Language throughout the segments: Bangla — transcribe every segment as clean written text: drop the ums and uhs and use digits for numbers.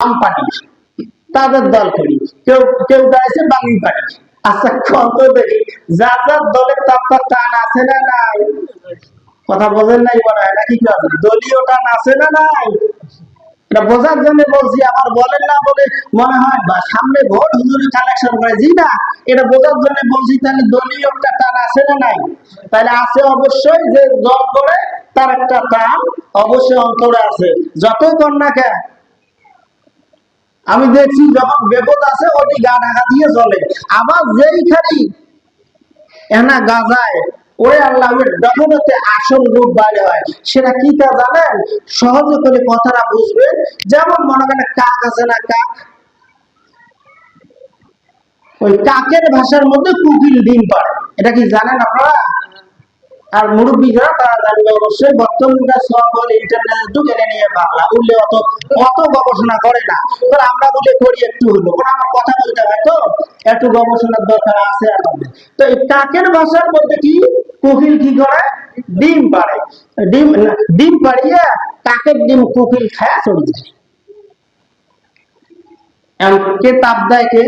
আম পার্টি, তাদের দল করি, কেউ কেউ গাইছে বাঙি পার্টি। আচ্ছা কত দেখি যার যার দলের তার টান আছে না নাই? কথা বোঝেন নাই মনে হয় নাকি? দলীয় টান আছে না নাই? এটা বোঝার জন্য বলছি, আবার বলেন না বলে মনে হয় বা সামনে ভোট হুজুরে কালেকশন করে, জি না, এটা বোঝার জন্য বলছি। তাহলে দলীয় একটা টান আছে না নাই? তাহলে আছে অবশ্যই, যে দল করে তার একটা টান অবশ্যই অন্তরে আছে, যতই কর না কেন। আমি দেখছি যখন বেপত আছে ওটি গা ঢাকা দিয়ে চলে, আবার যেই খালি এনা গাজায় ওরে আল্লাহ ডকুমেন্টে আসল রূপ বাইরে হয়। সেটা কি তা জানেন? সহজে করে কথাটা বুঝবেন। যেমন মনে করেন কাক আছে না, কাক, ওই কাকের ভাষার মধ্যে কোকিল ডিম পাড়ে, এটা কি জানেন আপনারা? আর মুরব্বী যারা তারা জানবে অবশ্যই। বর্তমানকার সব বলে ইন্টারনেটের যুগ, এটা নিয়ে বাংলা উঠলে অত অত গবেষণা করে না। তো আমরা বলে করি একটু হলো, কারণ আমার কথা বলতে হয় তো একটু গবেষণার দরকার আছে আমাদের। তো এই কাকের ভাষার মধ্যে কি কোকিল কি করে? ডিম পাড়ে। ডিম ডিম পাড়িয়ে কাকের ডিম কোকিল খায় চলে যায়। কে তাপ দেয়? কে?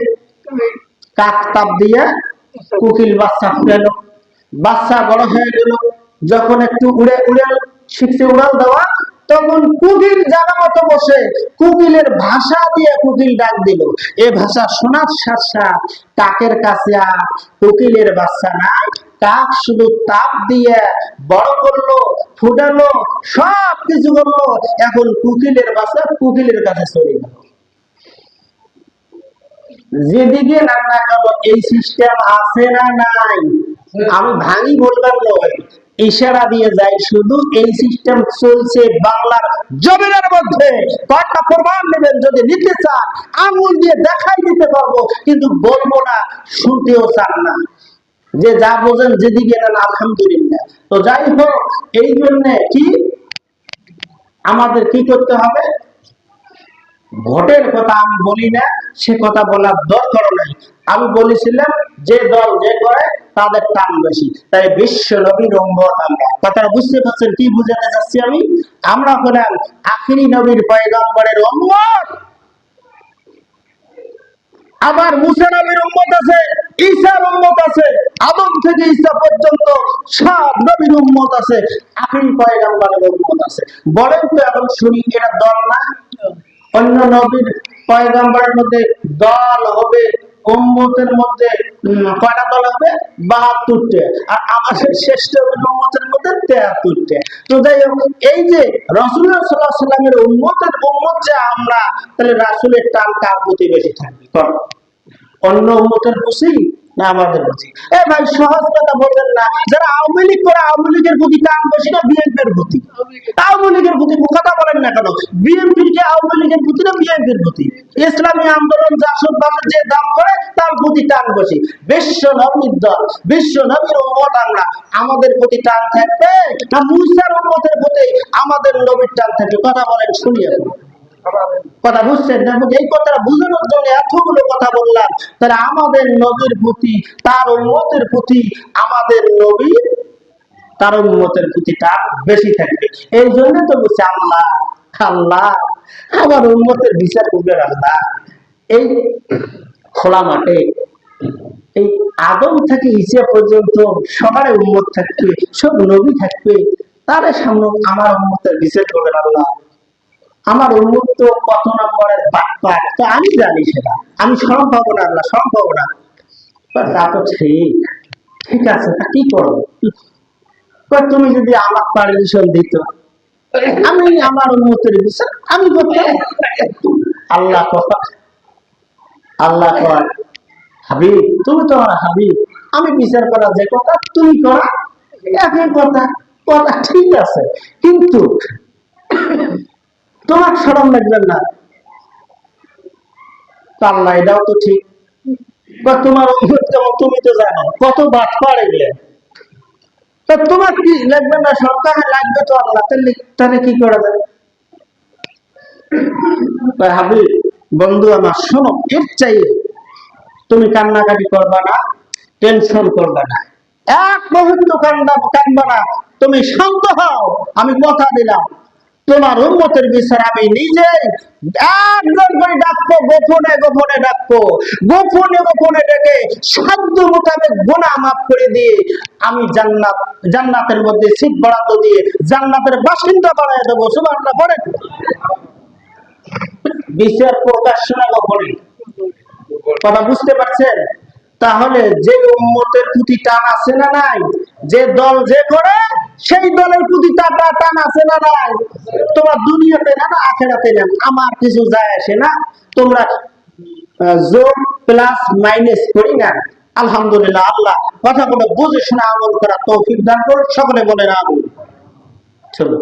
কাক তাপ দিয়ে কোকিল বাচ্চা ফুটাল, বাচ্চা বড় হয়ে গেল, যখন একটু উড়ে উড়ে শিখছে উড়াল দেওয়া, তখন কোকিল জানা মতো বসে কোকিলের ভাষা দিয়ে কোকিল ডাক দিল। এ ভাষা শোনার সাথে সাথে কাকের কাছে আর কোকিলের বাচ্চা নাই, কাক শুধু তাপ দিয়ে বড় করলো, ফুটালো, সব কিছু করলো, এখন কোকিলের বাচ্চা কোকিলের কাছে চলে গেল। যেদিকে রান্না করো এই সিস্টেম আছে না নাই? আমি ভাঙি বললাম নয়, ইশারা দিয়ে যাই, শুধু এই সিস্টেম চলছে বাংলার জমিনের মধ্যে। কয়েকটা প্রমাণ নেবেন, যদি নিতে চান আঙুল দিয়ে দেখাই দিতে পারবো, কিন্তু বলবো না, শুনতেও চান না। যে যা বোঝেন যেদিকে নেন আলহামদুলিল্লাহ। তো যাই হোক, এই জন্য কি আমাদের কি করতে হবে? ভোটের কথা আমি বলি না, সে কথা বলার দরকার নাই। আমি বলেছিলাম যে দল যে করে তাদের টান বেশি, তাই বিশ্ব নবীর উম্মত আমরা। কথাটা বুঝতে পারছেন কি বুঝাতে চাচ্ছি আমি? আমরা হলাম আখিরি নবীর পয়গম্বরের উম্মত। আবার মুসা নবীর উম্মত আছে, ঈসার উম্মত আছে, আদম থেকে ঈসা পর্যন্ত সব নবীর উম্মত আছে, আখিরি পয়গম্বরের উম্মত আছে। বলেন তো এখন শুনি, এটা দল না? অন্য নবীর পয়গম্বরের মধ্যে দল হবে, উম্মতের মধ্যে কয়টা দল হবে? 72টা। আর আমাদের শ্রেষ্ঠ উম্মতের মধ্যে 73টা। তো যাই হোক, এই যে রাসূলুল্লাহ সাল্লাল্লাহু আলাইহি ওয়াসাল্লামের উম্মতের উম্মত যে আমরা, তাহলে রাসূলের টান কার প্রতি বেশি থাকবে? অন্য উম্মতের প্রতি না আমাদের প্রতি? এ ভাই সহজ কথা বলবেন না। যারা আওয়ামী লীগ করে, আওয়ামী লীগের প্রতি টান বেশি না বিএনপির প্রতি? আওয়ামী লীগের প্রতি কথা বলেন না কেন? বিএনপির কে আওয়ামী লীগের প্রতি না বিএনপির প্রতি? ইসলামী আন্দোলন জাসদ বামের যে দাম করে তার প্রতি টান বেশি। বিশ্ব নবীর দল, বিশ্ব নবীর উম্মত আমরা, আমাদের প্রতি টান থাকবে না মুসার উম্মতের প্রতি আমাদের নবীর টান থাকবে? কথা বলেন শুনি এখন। কথা বুঝছেন না? এই কথাটা বুঝানোর জন্য এতগুলো কথা বললাম। তাহলে আমাদের নবীর প্রতি, তার উম্মতের প্রতি, আমাদের নবীর তার উম্মতের প্রতি তার বেশি থাকবে। এই জন্য তো বলছে আল্লাহ আল্লাহ আমার উম্মতের বিচার করবেন আল্লাহ। এই খোলা মাঠে এই আদম থেকে ঈসা পর্যন্ত সবার উম্মত থাকবে, সব নবী থাকবে, তার সামনে আমার উম্মতের বিচার করবেন আল্লাহ। আমার উন্মুক্ত তো কত নম্বরের বাটপার, তো আমি জানি সেটা, আমি শরম পাবো না আল্লাহ, শরম পাবো না। তা তো ঠিক, ঠিক আছে, তা কি করবো? তুমি যদি আমার পারমিশন দিত, আমি আমার উন্মতের বিচার আমি করতাম। আল্লাহ আল্লাহ কয়, হাবিব তুমি তো আমার হাবিব, আমি বিচার করা যে কথা তুমি করা একই কথা। কথা ঠিক আছে, কিন্তু তোমার শরম লাগবে না? আল্লাহ এটাও তো ঠিক। বা তোমার তুমি তো জানো কত বাদ পাড়ে গেলে, তোমার কি লাগবে না? সরকার লাগবে তো আল্লাহ, তাহলে কি করা যায়? হাবিব বন্ধু আমার শোনো, এর চাই তুমি কান্নাকাটি করবা না, টেনশন করবা না, এক মুহূর্ত কান্দবা না, তুমি শান্ত হও, আমি কথা দিলাম। তোমার উম্মতের বিচার আমি নিজেই একজন করে ডাকবো, গোপনে গোপনে ডাকবো, গোপনে গোপনে ডেকে সাধ্য মোতাবেক গুনাহ মাফ করে দিয়ে আমি জান্নাতের মধ্যে সিট বরাদ্দ দিয়ে জান্নাতের বাসিন্দা বানায় দেবো। সুবহানাল্লাহ বলেন। বিচার প্রকাশ্য না গোপনে? কথা বুঝতে পারছেন? তাহলে যে উম্মতের প্রতি টান আছে না নাই, যে দল যে করে সেই দলের প্রতি টান আছে না নাই? তোমার দুনিয়াতে না না আখেরাতে না, আমার কিছু যায় আসে না। তোমরা যোগ প্লাস মাইনাস করি না। আলহামদুলিল্লাহ, আল্লাহ কথাগুলো বুঝে শুনে আমল করা তৌফিক দান করুন। সকলে বলেন আমিন। চলো।